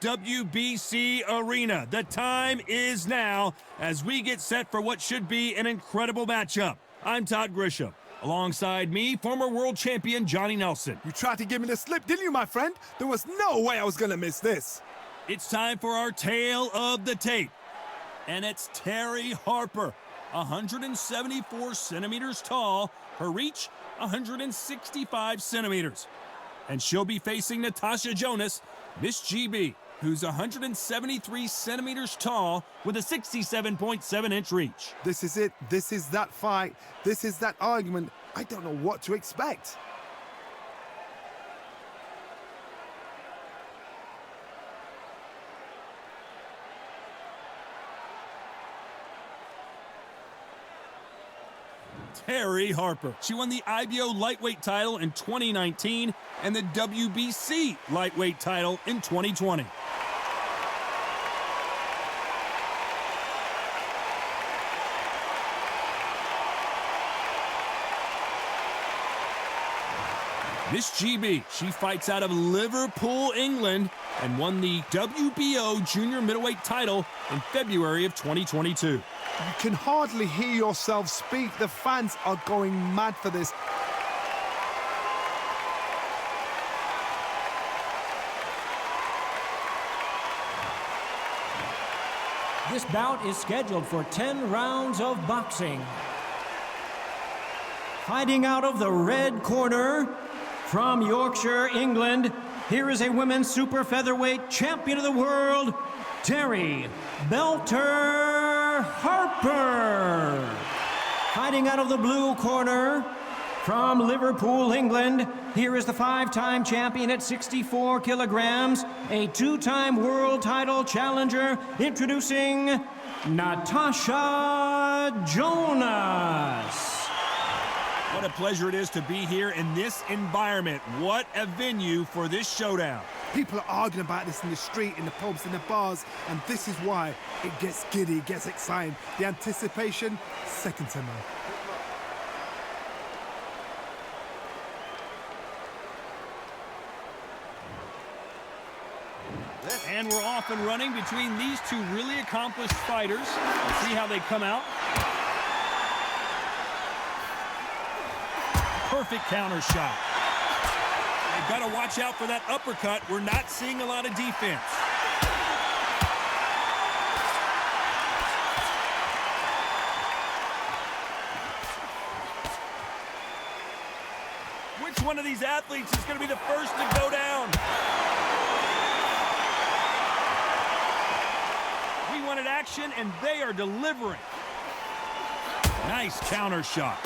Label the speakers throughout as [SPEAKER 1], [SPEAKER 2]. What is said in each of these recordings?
[SPEAKER 1] WBC Arena. The time is now as we get set for what should be an incredible matchup. I'm Todd Grisham. Alongside me, former world champion Johnny Nelson.
[SPEAKER 2] You tried to give me the slip, didn't you, my friend? There was no way I was going to miss this.
[SPEAKER 1] It's time for our tale of the tape. And it's Terri Harper, 174 centimeters tall. Her reach, 165 centimeters. And she'll be facing Natasha Jonas, Miss GB, who's 173 centimeters tall with a 67.7-inch reach.
[SPEAKER 2] This is it. This is that fight. This is that argument. I don't know what to expect.
[SPEAKER 1] Terri Harper. She won the IBO lightweight title in 2019 and the WBC lightweight title in 2020. Miss GB, she fights out of Liverpool, England, and won the WBO junior middleweight title in February of 2022.
[SPEAKER 2] You can hardly hear yourself speak. The fans are going mad for this.
[SPEAKER 3] This bout is scheduled for 10 rounds of boxing. Fighting out of the red corner, from Yorkshire, England, here is a women's super featherweight champion of the world, Terri Belter Harper. Fighting out of the blue corner, from Liverpool, England, here is the 5-time champion at 64 kilograms, a 2-time world title challenger, introducing Natasha Jonas.
[SPEAKER 1] What a pleasure it is to be here in this environment. What a venue for this showdown.
[SPEAKER 2] People are arguing about this in the street, in the pubs, in the bars, and this is why it gets giddy, it gets exciting. The anticipation, second to none.
[SPEAKER 1] And we're off and running between these two really accomplished fighters. Let's see how they come out. Perfect counter shot. They've got to watch out for that uppercut. We're not seeing a lot of defense. Which one of these athletes is going to be the first to go down? We wanted action, and they are delivering. Nice counter shot.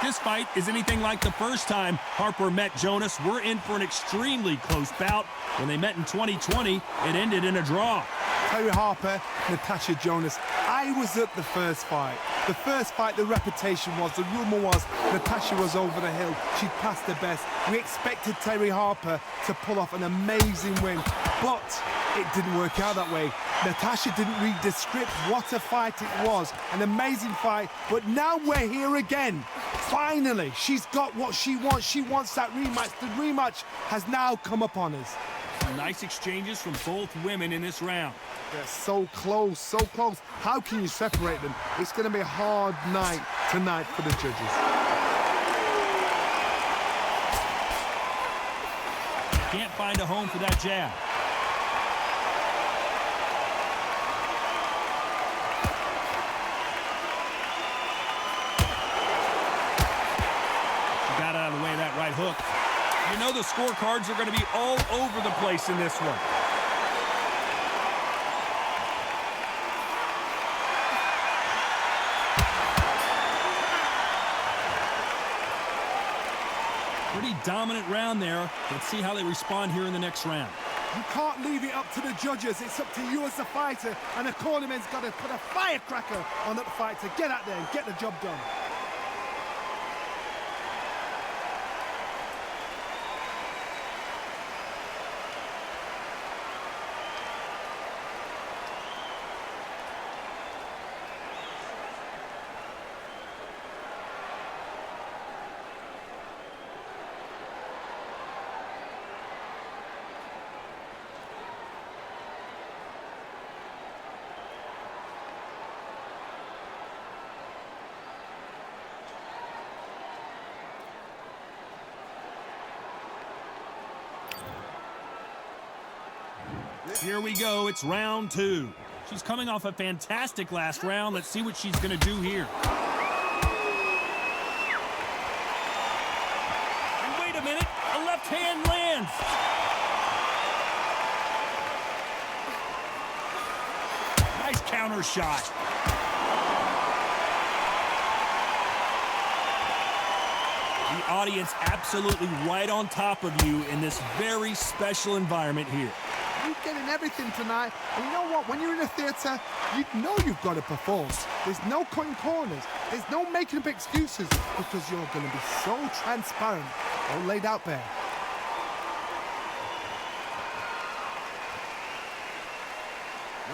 [SPEAKER 1] This fight is anything like the first time Harper met Jonas. We're in for an extremely close bout. When they met in 2020, it ended in a draw.
[SPEAKER 2] Terri Harper, Natasha Jonas. I was at the first fight. The first fight, the reputation was, the rumor was, Natasha was over the hill. She passed the best. We expected Terri Harper to pull off an amazing win, but it didn't work out that way. Natasha didn't read the script. What a fight it was. An amazing fight, but now we're here again. Finally, she's got what she wants. She wants that rematch. The rematch has now come upon us.
[SPEAKER 1] Some nice exchanges from both women in this round.
[SPEAKER 2] They're so close, so close. How can you separate them? It's going to be a hard night tonight for the judges.
[SPEAKER 1] Can't find a home for that jab. Got out of the way of that right hook. You know the scorecards are going to be all over the place in this one. Pretty dominant round there. Let's see how they respond here in the next round.
[SPEAKER 2] You can't leave it up to the judges. It's up to you as the fighter, and the cornerman's got to put a firecracker on that fighter. Get out there and get the job done.
[SPEAKER 1] Here we go, it's round 2. She's coming off a fantastic last round. Let's see what she's gonna do here. And wait a minute, a left hand lands. Nice counter shot. The audience absolutely right on top of you in this very special environment here.
[SPEAKER 2] You're getting everything tonight. And you know what? When you're in a theatre, you know you've got to perform. There's no cutting corners. There's no making up excuses because you're going to be so transparent, all laid out there.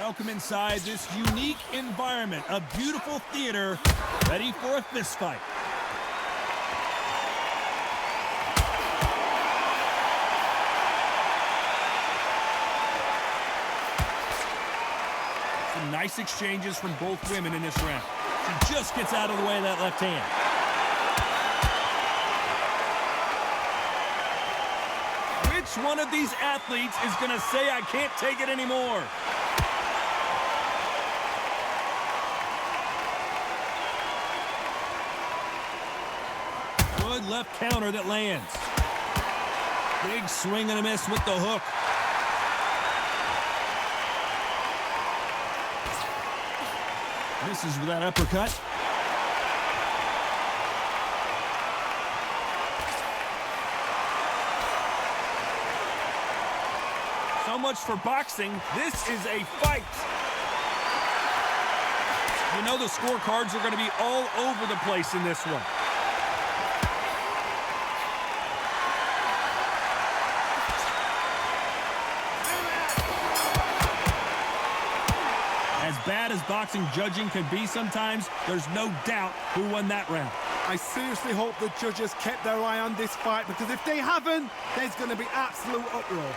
[SPEAKER 1] Welcome inside this unique environment, a beautiful theater, ready for a fist fight. Some nice exchanges from both women in this round. She just gets out of the way of that left hand. Which one of these athletes is going to say, I can't take it anymore? Good left counter that lands. Big swing and a miss with the hook. Misses with that uppercut. So much for boxing. This is a fight. You know the scorecards are going to be all over the place in this one. As bad as boxing judging can be sometimes, there's no doubt who won that round.
[SPEAKER 2] I seriously hope the judges kept their eye on this fight because if they haven't, there's going to be absolute uproar.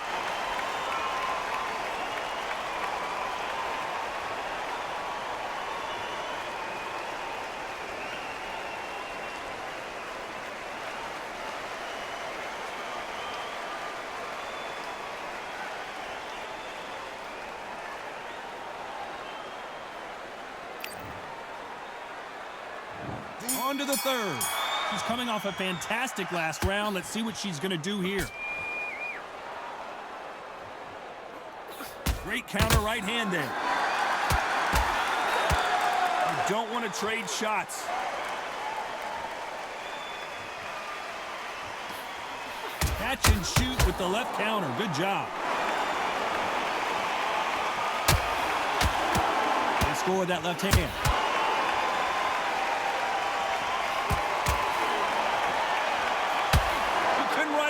[SPEAKER 1] On to the third. She's coming off a fantastic last round. Let's see what she's going to do here. Great counter right hand there. You don't want to trade shots. Catch and shoot with the left counter. Good job. They score with that left hand.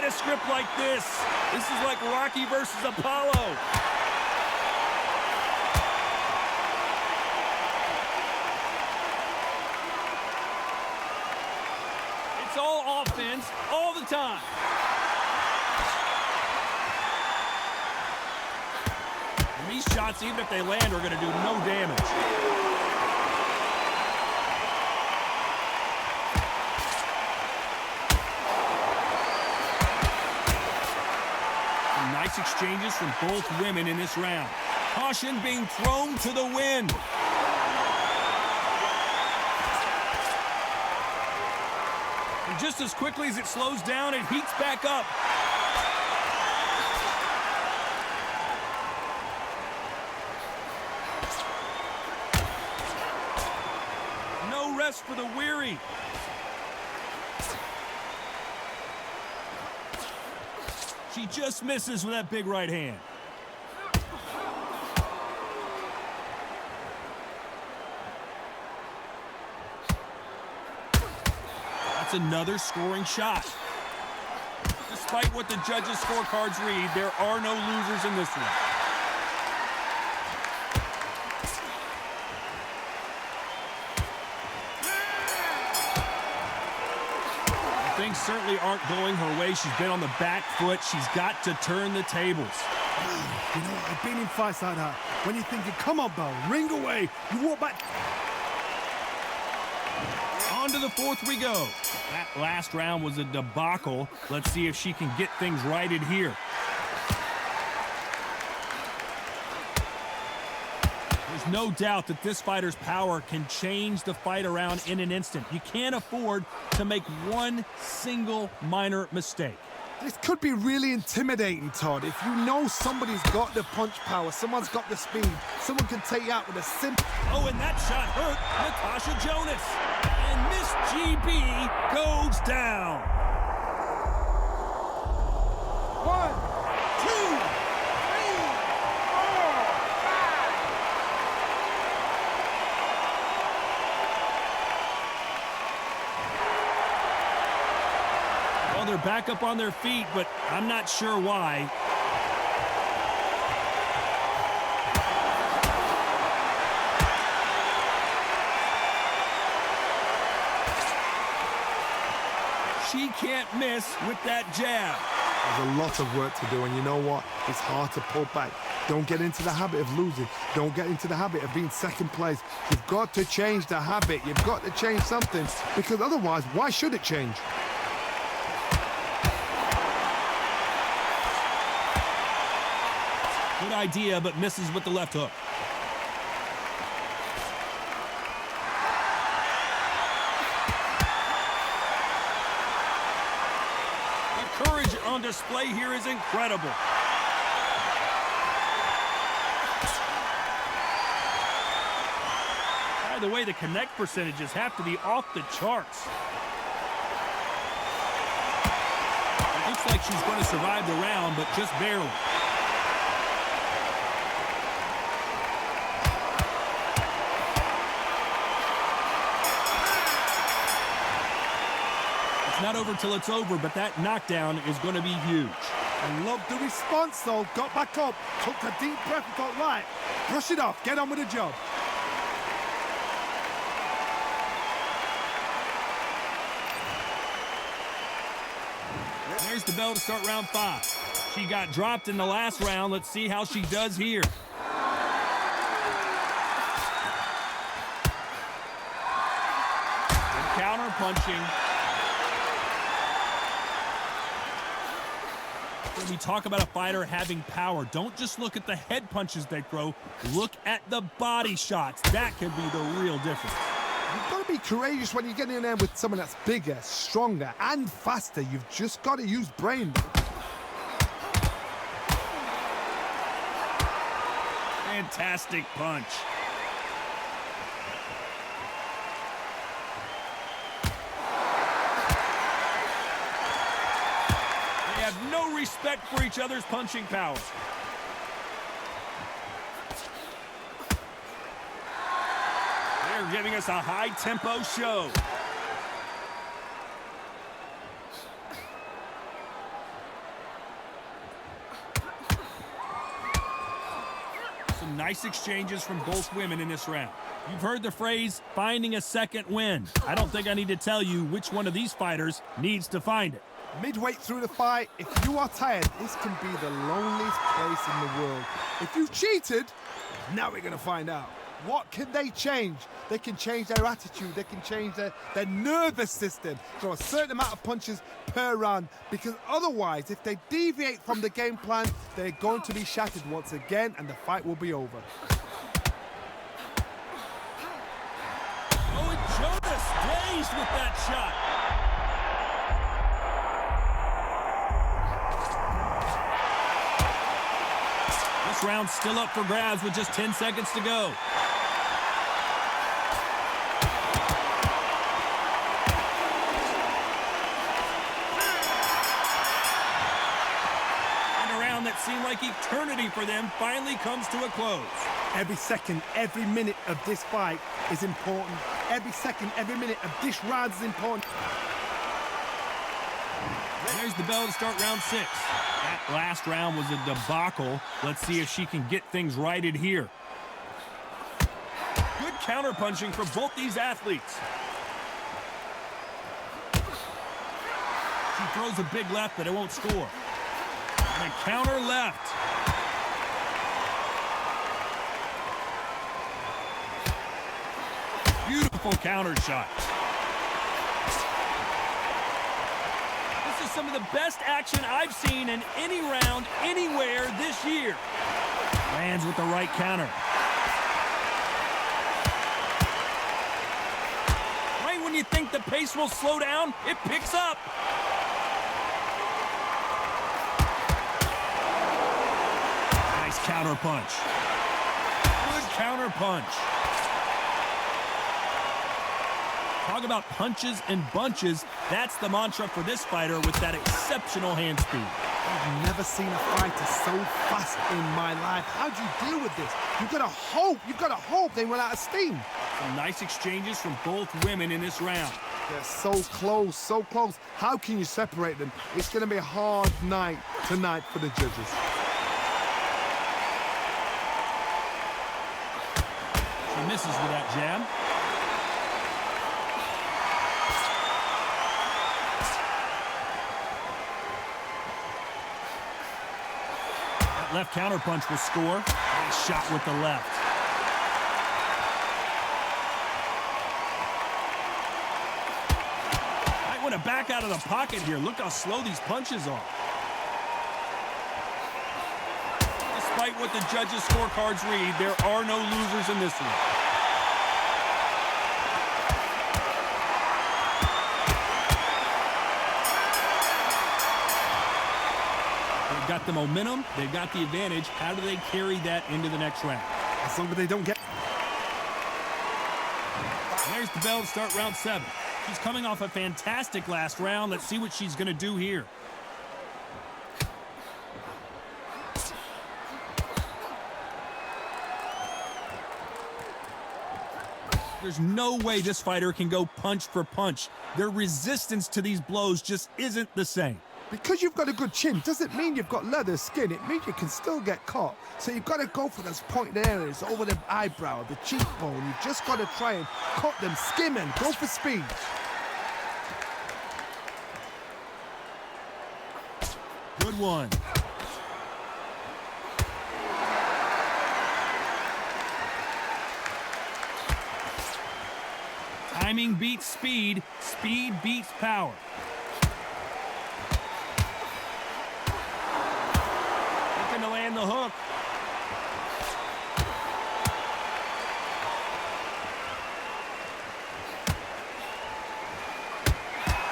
[SPEAKER 1] A script like this is like Rocky versus Apollo. It's all offense all the time. And these shots, even if they land, are going to do no damage. Nice exchanges from both women in this round. Caution being thrown to the wind. And just as quickly as it slows down, it heats back up. No rest for the weary. She just misses with that big right hand. That's another scoring shot. Despite what the judges' scorecards read, there are no losers in this one. Things certainly aren't going her way. She's been on the back foot. She's got to turn the tables.
[SPEAKER 2] You know, I've been in fights like that. When you're thinking, come on, Bell, ring away. You walk back.
[SPEAKER 1] On to the fourth we go. That last round was a debacle. Let's see if she can get things righted here. There's no doubt that this fighter's power can change the fight around in an instant. You can't afford to make one single minor mistake.
[SPEAKER 2] This could be really intimidating, Todd. If you know somebody's got the punch power, someone's got the speed, someone can take you out with a simple...
[SPEAKER 1] Oh, and that shot hurt Natasha Jonas. And Miss GB goes down.
[SPEAKER 2] 1, 2, 3, 4, 5.
[SPEAKER 1] Well, they're back up on their feet, but I'm not sure why. She can't miss with that jab.
[SPEAKER 2] There's a lot of work to do, and you know what? It's hard to pull back. Don't get into the habit of losing. Don't get into the habit of being second place. You've got to change the habit. You've got to change something, because otherwise, why should it change?
[SPEAKER 1] Good idea, but misses with the left hook. The courage on display here is incredible. By the way, the connect percentages have to be off the charts. It looks like she's going to survive the round, but just barely. Not over till it's over, but that knockdown is going to be huge.
[SPEAKER 2] I love the response, though. Got back up, took a deep breath and thought, right, brush it off, get on with the job.
[SPEAKER 1] There's the bell to start round 5. She got dropped in the last round. Let's see how she does here. And counter punching. When we talk about a fighter having power, don't just look at the head punches they throw. Look at the body shots. That could be the real difference.
[SPEAKER 2] You've got to be courageous when you get in there with someone that's bigger, stronger, and faster. You've just got to use brain.
[SPEAKER 1] Fantastic punch. Have no respect for each other's punching power. They're giving us a high-tempo show. Some nice exchanges from both women in this round. You've heard the phrase, finding a second win. I don't think I need to tell you which one of these fighters needs to find it.
[SPEAKER 2] Midway through the fight, if you are tired, this can be the loneliest place in the world. If you cheated, now we're going to find out. What can they change? They can change their attitude. They can change their nervous system. Throw a certain amount of punches per round, because otherwise, if they deviate from the game plan, they're going to be shattered once again, and the fight will be over.
[SPEAKER 1] Oh, and Jonas dazed with that shot. This round's still up for grabs with just 10 seconds to go. And a round that seemed like eternity for them finally comes to a close.
[SPEAKER 2] Every second, every minute of this fight is important. Every second, every minute of this round is important.
[SPEAKER 1] There's the bell to start round 6. That last round was a debacle. Let's see if she can get things righted here. Good counter-punching for both these athletes. She throws a big left, but it won't score. And a counter left. Beautiful counter shot. This is some of the best action I've seen in any round, anywhere this year. Lands with the right counter. you think the pace will slow down, it picks up. Nice counter punch. Good counter punch. Talk about punches and bunches. That's the mantra for this fighter with that exceptional hand speed.
[SPEAKER 2] I've never seen a fighter so fast in my life. How do you deal with this? You've got to hope they run out of steam.
[SPEAKER 1] Some nice exchanges from both women in this round.
[SPEAKER 2] They're so close, so close. How can you separate them? It's going to be a hard night tonight for the judges.
[SPEAKER 1] She misses with that jab. Left counter punch will score. Nice shot with the left. Might want to back out of the pocket here. Look how slow these punches are. Despite what the judges' scorecards read, there are no losers in this one. They've got the momentum, they've got the advantage. How do they carry that into the next round?
[SPEAKER 2] As long as they don't get...
[SPEAKER 1] There's the bell to start round 7. She's coming off a fantastic last round. Let's see what she's going to do here. There's no way this fighter can go punch for punch. Their resistance to these blows just isn't the same.
[SPEAKER 2] Because you've got a good chin doesn't mean you've got leather skin. It means you can still get caught. So you've got to go for those pointed areas over the eyebrow, the cheekbone. You've just got to try and cut them, skim and go for speed.
[SPEAKER 1] Good one. Timing beats speed. Speed beats power. Looking to land the hook.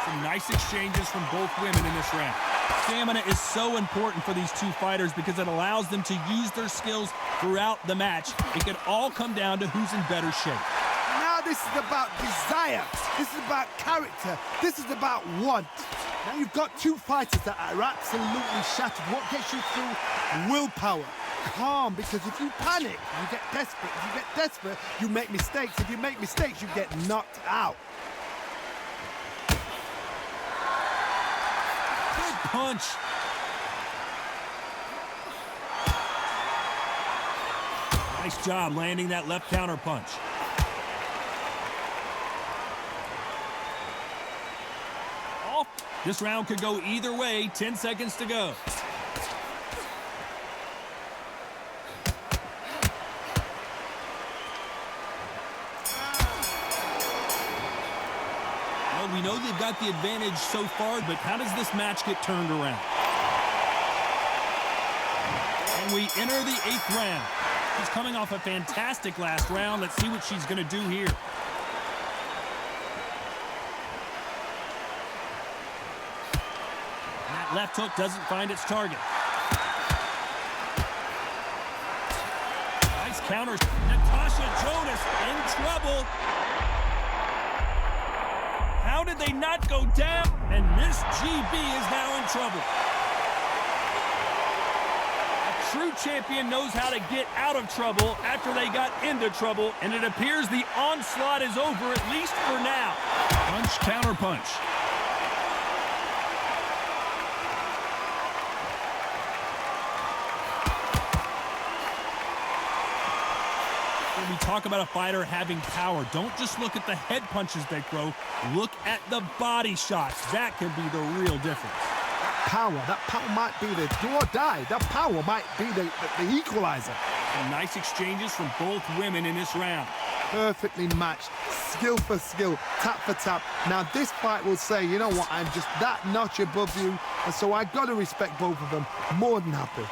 [SPEAKER 1] Some nice exchanges from both women in this round. Stamina is so important for these two fighters because it allows them to use their skills throughout the match. It can all come down to who's in better shape.
[SPEAKER 2] Now this is about desire. This is about character. This is about want. Now you've got two fighters that are absolutely shattered. What gets you through? Willpower. Calm, because if you panic, you get desperate. If you get desperate, you make mistakes. If you make mistakes, you get knocked out.
[SPEAKER 1] Good punch. Nice job landing that left counter punch. Oh, this round could go either way. 10 seconds to go. Well, we know they've got the advantage so far, but how does this match get turned around? And we enter the 8th round. She's coming off a fantastic last round. Let's see what she's going to do here. And that left hook doesn't find its target. Nice counters. Natasha Jonas in trouble. How did they not go down? And Miss GB is now in trouble. A true champion knows how to get out of trouble after they got into trouble, and it appears the onslaught is over, at least for now. Punch, counter punch. When we talk about a fighter having power, don't just look at the head punches they throw. Look at the body shots. That can be the real difference.
[SPEAKER 2] That power might be the do or die. That power might be the equalizer.
[SPEAKER 1] Some nice exchanges from both women in this round.
[SPEAKER 2] Perfectly matched, skill for skill, tap for tap. Now this fight will say, you know what, I'm just that notch above you, and so I got to respect both of them. More than happy.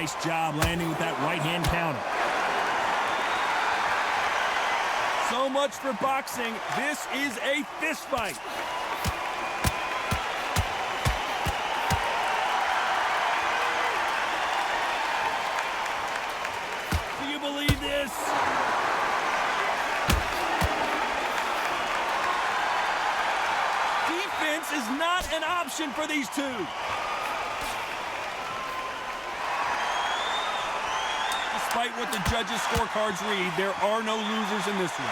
[SPEAKER 1] Nice job landing with that right hand counter. So much for boxing. This is a fist fight. Do you believe this? Defense is not an option for these two. Despite what the judges' scorecards read, there are no losers in this one.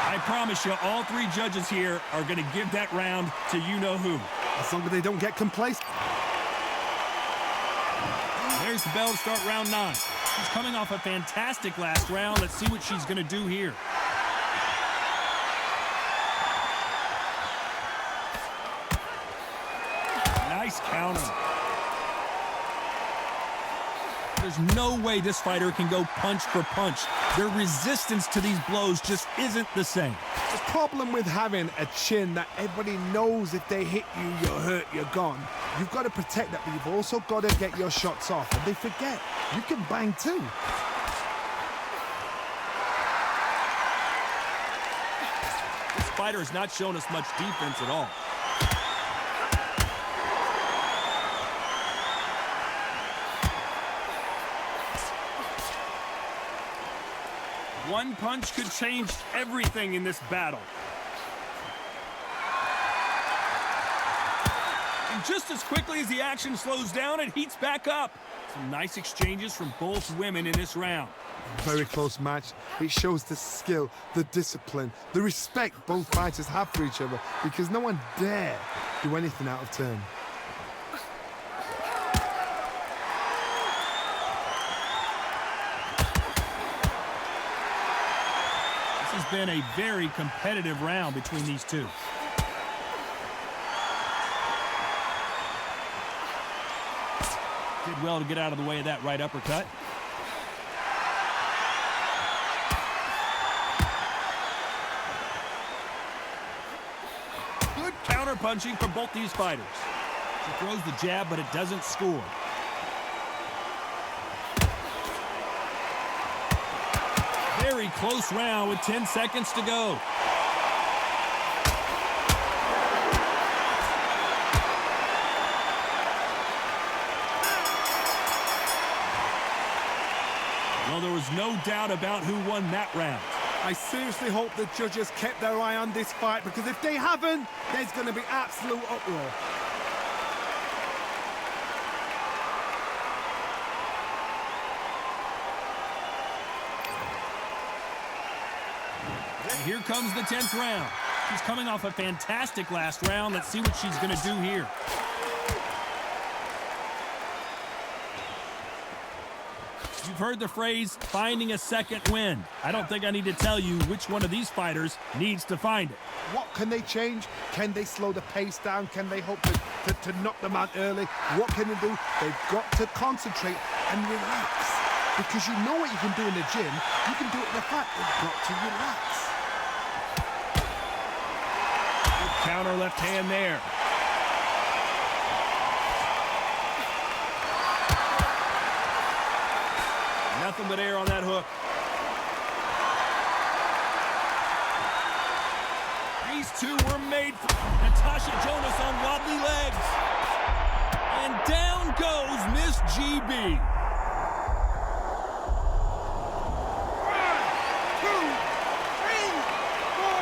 [SPEAKER 1] I promise you, all three judges here are going to give that round to you-know-who.
[SPEAKER 2] As long as they don't get complacent.
[SPEAKER 1] There's the bell to start round 9. She's coming off a fantastic last round. Let's see what she's going to do here. Nice counter. There's no way this fighter can go punch for punch. Their resistance to these blows just isn't the same.
[SPEAKER 2] The problem with having a chin that everybody knows if they hit you, you're hurt, you're gone. You've got to protect that, but you've also got to get your shots off. And they forget, you can bang too.
[SPEAKER 1] This fighter has not shown us much defense at all. One punch could change everything in this battle. And just as quickly as the action slows down, it heats back up. Some nice exchanges from both women in this round.
[SPEAKER 2] Very close match. It shows the skill, the discipline, the respect both fighters have for each other, because no one dare do anything out of turn.
[SPEAKER 1] This has been a very competitive round between these two. Did well to get out of the way of that right uppercut. Good counter punching from both these fighters. She throws the jab, but it doesn't score. Very close round with 10 seconds to go. Well, there was no doubt about who won that round.
[SPEAKER 2] I seriously hope the judges kept their eye on this fight, because if they haven't, there's going to be absolute uproar.
[SPEAKER 1] And here comes the 10th round. She's coming off a fantastic last round. Let's see what she's going to do here. You've heard the phrase, finding a second wind. I don't think I need to tell you which one of these fighters needs to find it.
[SPEAKER 2] What can they change? Can they slow the pace down? Can they hope to knock them out early? What can they do? They've got to concentrate and relax. Because you know what you can do in the gym, you can do it in the fight. They've got to relax.
[SPEAKER 1] Good counter left hand there. Nothing but air on that hook. These two were made for Natasha Jonas on wobbly legs. And down goes Miss GB.
[SPEAKER 2] 1, 2, 3, 4,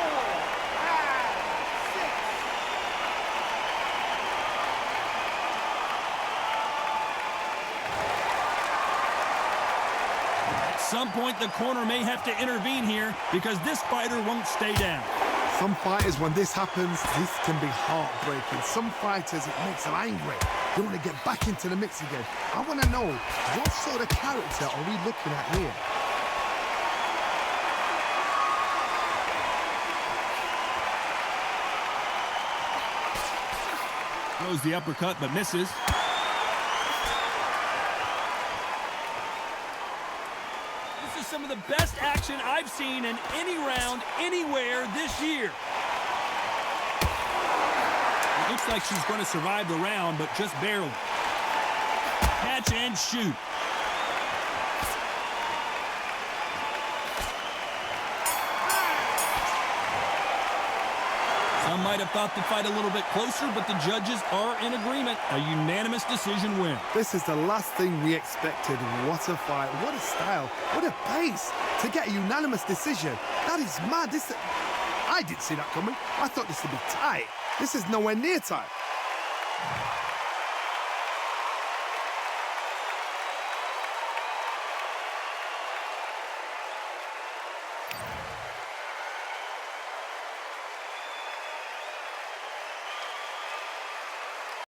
[SPEAKER 2] 5, 6.
[SPEAKER 1] At some point, the corner may have to intervene here because this fighter won't stay down.
[SPEAKER 2] Some fighters, when this happens, this can be heartbreaking. Some fighters, it makes them angry. They want to get back into the mix again. I want to know, what sort of character are we looking at here?
[SPEAKER 1] Throws the uppercut, but misses. This is some of the best action I've seen in any round, anywhere this year. The Looks like she's going to survive the round, but just barely. Catch and shoot. Some might have thought the fight a little bit closer, but the judges are in agreement. A unanimous decision win.
[SPEAKER 2] This is the last thing we expected. What a fight, what a style, what a pace. To get a unanimous decision, that is mad. I didn't see that coming. I thought this would be tight. This is nowhere near tight.